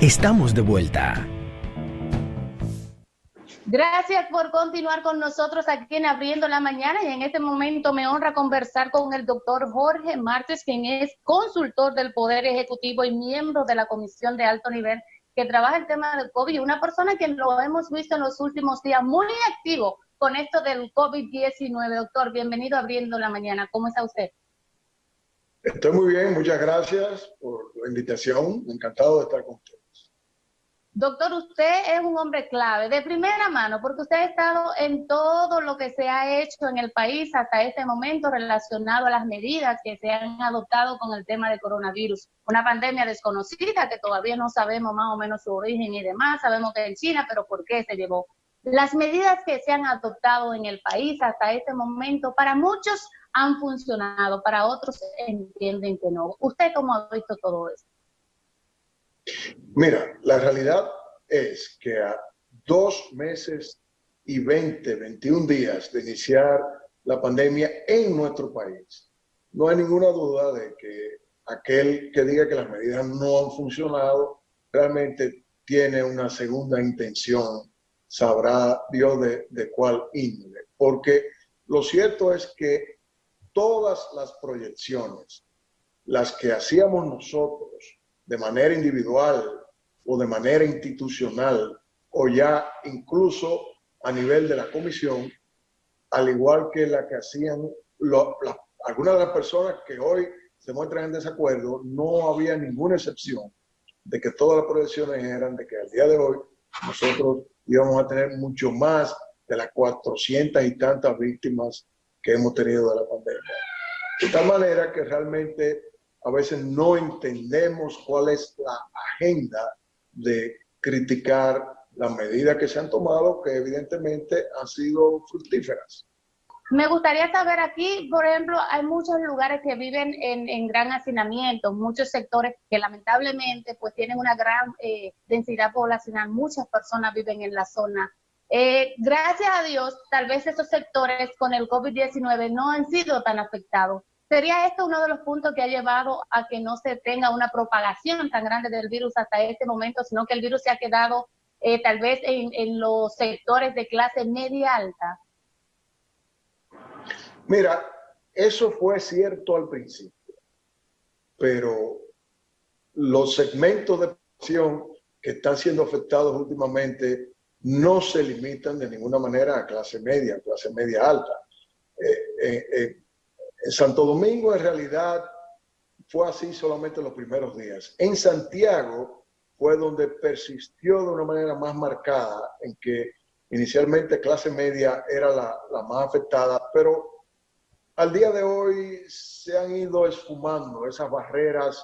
Estamos de vuelta. Gracias por continuar con nosotros aquí en Abriendo la Mañana, y en este momento me honra conversar con el doctor Jorge Martes, quien es consultor del Poder Ejecutivo y miembro de la Comisión de Alto Nivel que trabaja el tema del COVID, una persona que lo hemos visto en los últimos días muy activo con esto del COVID-19. Doctor, bienvenido a Abriendo la Mañana. ¿Cómo está usted? Estoy muy bien, muchas gracias por la invitación. Encantado de estar con ustedes. Doctor, usted es un hombre clave, de primera mano, porque usted ha estado en todo lo que se ha hecho en el país hasta este momento relacionado a las medidas que se han adoptado con el tema de coronavirus. Una pandemia desconocida que todavía no sabemos más o menos su origen y demás. Sabemos que en China, pero ¿por qué se llevó? Las medidas que se han adoptado en el país hasta este momento, para muchos han funcionado, para otros entienden que no. ¿Usted cómo ha visto todo esto? Mira, la realidad es que a 2 meses y 21 días de iniciar la pandemia en nuestro país, no hay ninguna duda de que aquel que diga que las medidas no han funcionado realmente tiene una segunda intención, sabrá Dios de cuál índole. Porque lo cierto es que todas las proyecciones, las que hacíamos nosotros de manera individual o de manera institucional, o ya incluso a nivel de la comisión, al igual que la que hacían algunas de las personas que hoy se muestran en desacuerdo, no había ninguna excepción de que todas las proyecciones eran de que al día de hoy nosotros íbamos a tener mucho más de las 400 y tantas víctimas que hemos tenido de la pandemia. De tal manera que realmente a veces no entendemos cuál es la agenda de criticar las medidas que se han tomado, que evidentemente han sido fructíferas. Me gustaría saber aquí, por ejemplo, hay muchos lugares que viven en gran hacinamiento, muchos sectores que lamentablemente pues tienen una gran densidad poblacional, muchas personas viven en la zona. Gracias a Dios, tal vez esos sectores con el COVID-19 no han sido tan afectados. ¿Sería esto uno de los puntos que ha llevado a que no se tenga una propagación tan grande del virus hasta este momento, sino que el virus se ha quedado tal vez en los sectores de clase media alta? Mira, eso fue cierto al principio, pero los segmentos de población que están siendo afectados últimamente no se limitan de ninguna manera a clase media alta. En Santo Domingo, en realidad, fue así solamente los primeros días. En Santiago fue donde persistió de una manera más marcada, en que inicialmente clase media era la más afectada, pero al día de hoy se han ido esfumando esas barreras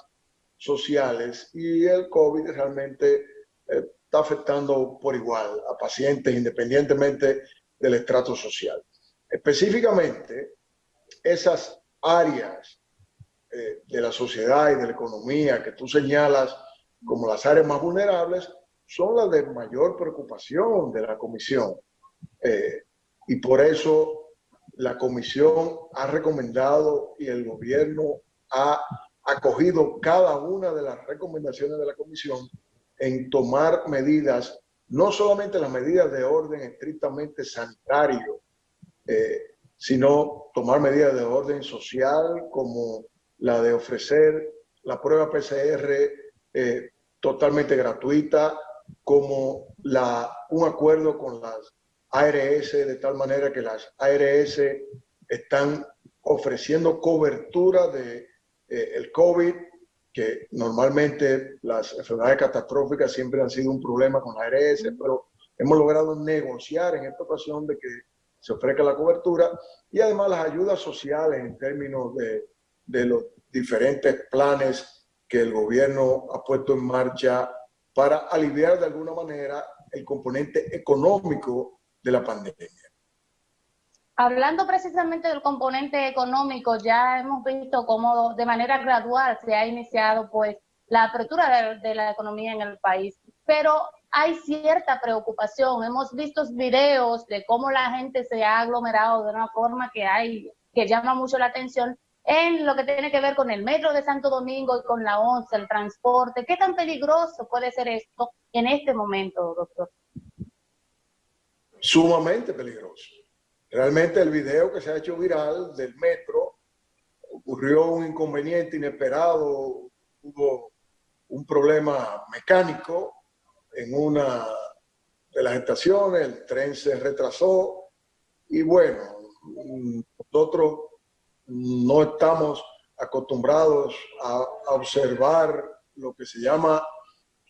sociales y el COVID realmente está afectando por igual a pacientes independientemente del estrato social. Específicamente, esas áreas de la sociedad y de la economía que tú señalas como las áreas más vulnerables son las de mayor preocupación de la comisión. Y por eso la comisión ha recomendado y el gobierno ha acogido cada una de las recomendaciones de la comisión en tomar medidas, no solamente las medidas de orden estrictamente sanitario, sino tomar medidas de orden social, como la de ofrecer la prueba PCR totalmente gratuita, como un acuerdo con las ARS, de tal manera que las ARS están ofreciendo cobertura de el COVID, que normalmente las enfermedades catastróficas siempre han sido un problema con las ARS, pero hemos logrado negociar en esta ocasión de que se ofrezca la cobertura, y además las ayudas sociales en términos de los diferentes planes que el gobierno ha puesto en marcha para aliviar de alguna manera el componente económico de la pandemia. Hablando precisamente del componente económico, ya hemos visto cómo de manera gradual se ha iniciado pues la apertura de la economía en el país, pero hay cierta preocupación. Hemos visto videos de cómo la gente se ha aglomerado de una forma que llama mucho la atención, en lo que tiene que ver con el metro de Santo Domingo y con la 11, el transporte. ¿Qué tan peligroso puede ser esto en este momento, doctor? Sumamente peligroso. Realmente el video que se ha hecho viral del metro, ocurrió un inconveniente inesperado, hubo un problema mecánico en una de las estaciones, el tren se retrasó y bueno, nosotros no estamos acostumbrados a observar lo que se llama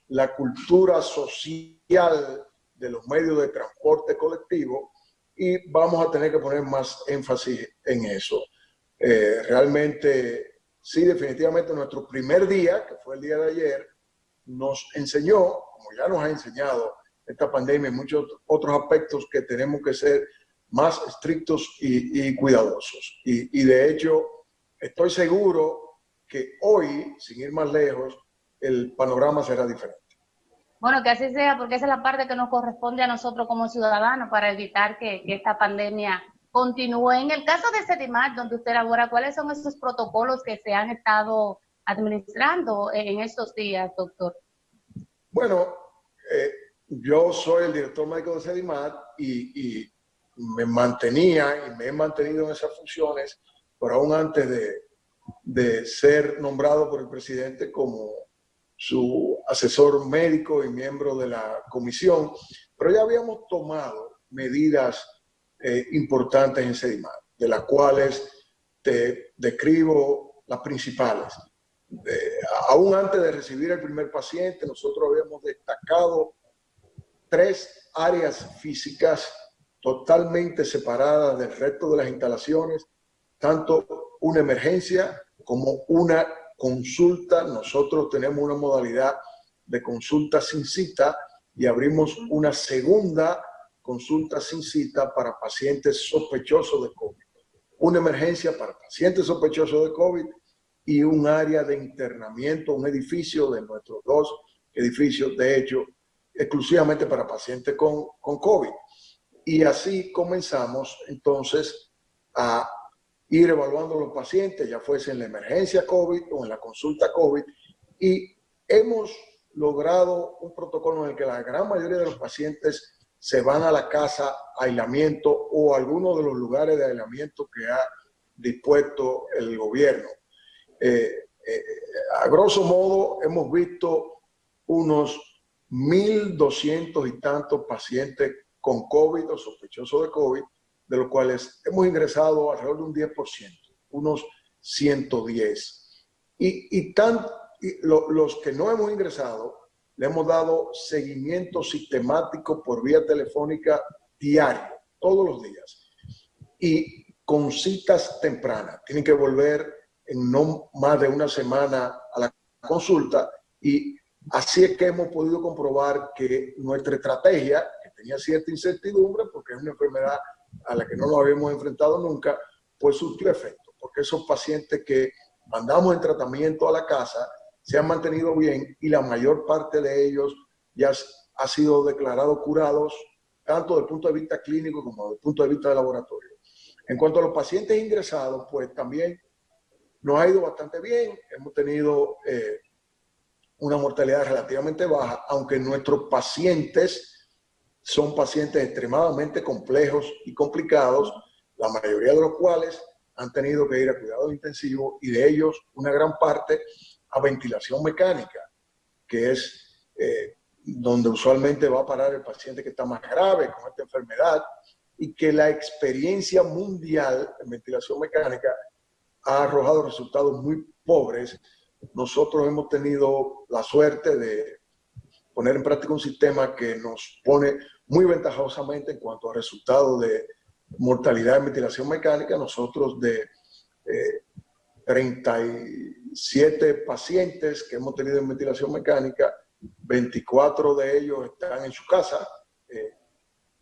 la cultura social de los medios de transporte colectivo y vamos a tener que poner más énfasis en eso. Realmente, sí, definitivamente nuestro primer día, que fue el día de ayer, nos enseñó, como ya nos ha enseñado esta pandemia, en muchos otros aspectos que tenemos que ser más estrictos y cuidadosos. Y de hecho, estoy seguro que hoy, sin ir más lejos, el panorama será diferente. Bueno, que así sea, porque esa es la parte que nos corresponde a nosotros como ciudadanos para evitar que esta pandemia continúe. En el caso de Sedimat, donde usted labora, ¿cuáles son esos protocolos que se han estado administrando en estos días, doctor? Bueno, yo soy el director médico de Sedimat y me mantenía y me he mantenido en esas funciones, pero aún antes de ser nombrado por el presidente como su asesor médico y miembro de la comisión, pero ya habíamos tomado medidas importantes en Sedimat, de las cuales te describo las principales. Aún antes de recibir el primer paciente, nosotros habíamos destacado 3 áreas físicas totalmente separadas del resto de las instalaciones, tanto una emergencia como una consulta. Nosotros tenemos una modalidad de consulta sin cita y abrimos una segunda consulta sin cita para pacientes sospechosos de COVID. Una emergencia para pacientes sospechosos de COVID y un área de internamiento, un edificio de nuestros 2 edificios, de hecho, exclusivamente para pacientes con COVID. Y así comenzamos entonces a ir evaluando a los pacientes, ya fuese en la emergencia COVID o en la consulta COVID, y hemos logrado un protocolo en el que la gran mayoría de los pacientes se van a la casa a aislamiento o a alguno de los lugares de aislamiento que ha dispuesto el gobierno. A grosso modo, hemos visto unos 1.200 y tantos pacientes con COVID o sospechosos de COVID, de los cuales hemos ingresado alrededor de un 10%, unos 110. Los que no hemos ingresado, le hemos dado seguimiento sistemático por vía telefónica diario, todos los días, y con citas tempranas. Tienen que volver en no más de una semana a la consulta y así es que hemos podido comprobar que nuestra estrategia, que tenía cierta incertidumbre porque es una enfermedad a la que no nos habíamos enfrentado nunca, pues surtió efecto, porque esos pacientes que mandamos en tratamiento a la casa se han mantenido bien y la mayor parte de ellos ya ha sido declarados curados, tanto desde el punto de vista clínico como desde el punto de vista de laboratorio. En cuanto a los pacientes ingresados, pues también nos ha ido bastante bien, hemos tenido una mortalidad relativamente baja, aunque nuestros pacientes son pacientes extremadamente complejos y complicados, la mayoría de los cuales han tenido que ir a cuidados intensivos y de ellos una gran parte a ventilación mecánica, que es donde usualmente va a parar el paciente que está más grave con esta enfermedad y que la experiencia mundial en ventilación mecánica ha arrojado resultados muy pobres. Nosotros hemos tenido la suerte de poner en práctica un sistema que nos pone muy ventajosamente en cuanto a resultados de mortalidad en ventilación mecánica. Nosotros de 37 pacientes que hemos tenido en ventilación mecánica, 24 de ellos están en su casa.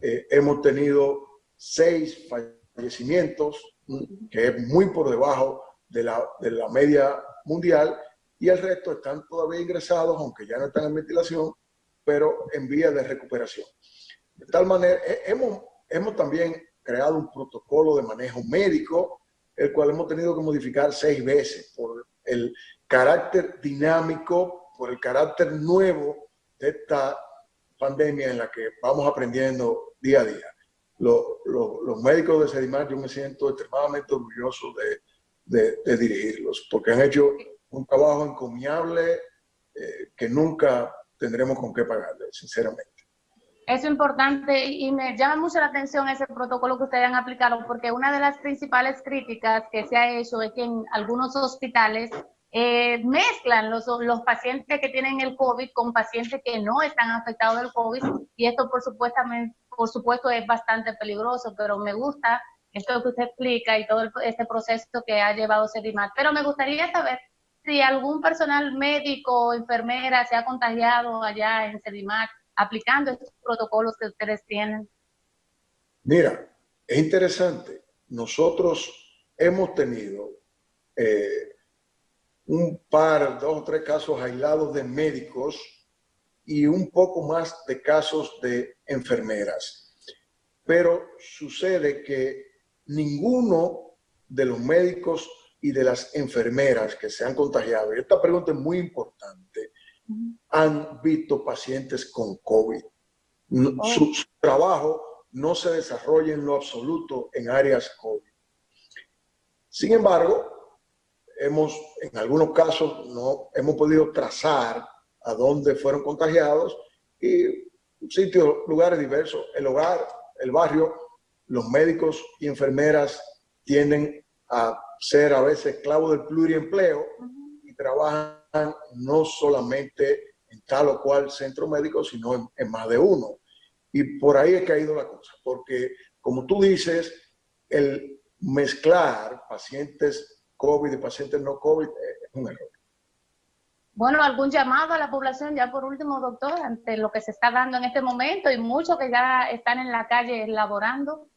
Hemos tenido 6 fallecimientos, que es muy por debajo de la media mundial, y el resto están todavía ingresados, aunque ya no están en ventilación, pero en vía de recuperación. De tal manera, hemos también creado un protocolo de manejo médico el cual hemos tenido que modificar 6 veces por el carácter dinámico, por el carácter nuevo de esta pandemia en la que vamos aprendiendo día a día. Los médicos de Sedimar, yo me siento extremadamente orgulloso de dirigirlos, porque han hecho un trabajo encomiable que nunca tendremos con qué pagarles, sinceramente. Eso es importante y me llama mucho la atención ese protocolo que ustedes han aplicado, porque una de las principales críticas que se ha hecho es que en algunos hospitales mezclan los pacientes que tienen el COVID con pacientes que no están afectados del COVID, y esto por supuesto es bastante peligroso, pero me gusta esto que usted explica y todo este proceso que ha llevado Sedimar. Pero me gustaría saber si algún personal médico, enfermera se ha contagiado allá en Sedimar aplicando estos protocolos que ustedes tienen. Mira, es interesante. Nosotros hemos tenido un par, 2 o 3 casos aislados de médicos y un poco más de casos de enfermeras. Pero sucede que ninguno de los médicos y de las enfermeras que se han contagiado, y esta pregunta es muy importante, han visto pacientes con COVID. Su trabajo no se desarrolla en lo absoluto en áreas COVID. Sin embargo, en algunos casos no hemos podido trazar a dónde fueron contagiados, y sitios, lugares diversos, el hogar, el barrio. Los médicos y enfermeras tienden a ser a veces esclavos del pluriempleo y trabajan no solamente en tal o cual centro médico, sino en más de uno. Y por ahí ha caído la cosa, porque como tú dices, el mezclar pacientes COVID y pacientes no COVID es un error. Bueno, ¿algún llamado a la población ya por último, doctor, ante lo que se está dando en este momento y muchos que ya están en la calle laborando?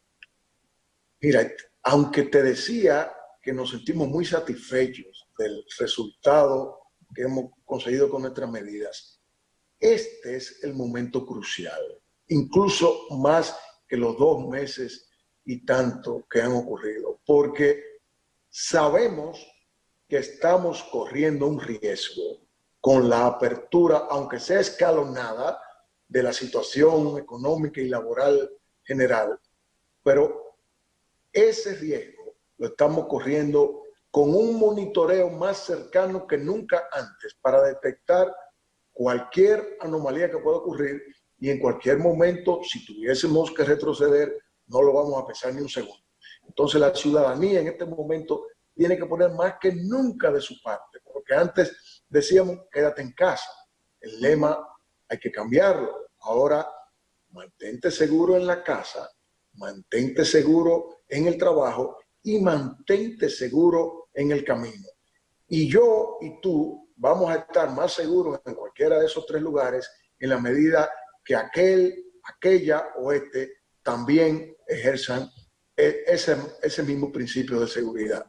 Mira, aunque te decía que nos sentimos muy satisfechos del resultado que hemos conseguido con nuestras medidas, este es el momento crucial, incluso más que los 2 meses y tanto que han ocurrido, porque sabemos que estamos corriendo un riesgo con la apertura, aunque sea escalonada, de la situación económica y laboral general, pero ese riesgo lo estamos corriendo con un monitoreo más cercano que nunca antes para detectar cualquier anomalía que pueda ocurrir, y en cualquier momento, si tuviésemos que retroceder, no lo vamos a pensar ni un segundo. Entonces la ciudadanía en este momento tiene que poner más que nunca de su parte, porque antes decíamos quédate en casa. El lema hay que cambiarlo. Ahora, mantente seguro en la casa, mantente seguro en el trabajo y mantente seguro en el camino. Y yo y tú vamos a estar más seguros en cualquiera de esos 3 lugares en la medida que aquella o también ejerzan ese mismo principio de seguridad.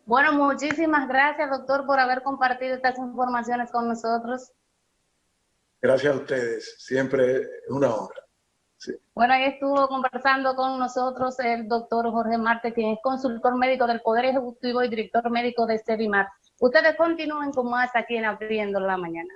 Bueno, muchísimas gracias, doctor, por haber compartido estas informaciones con nosotros. Gracias a ustedes, siempre es una honra. Sí. Bueno, ahí estuvo conversando con nosotros el doctor Jorge Marte, quien es consultor médico del Poder Ejecutivo y director médico de Sedimar. Ustedes continúen con más aquí en Abriendo la Mañana.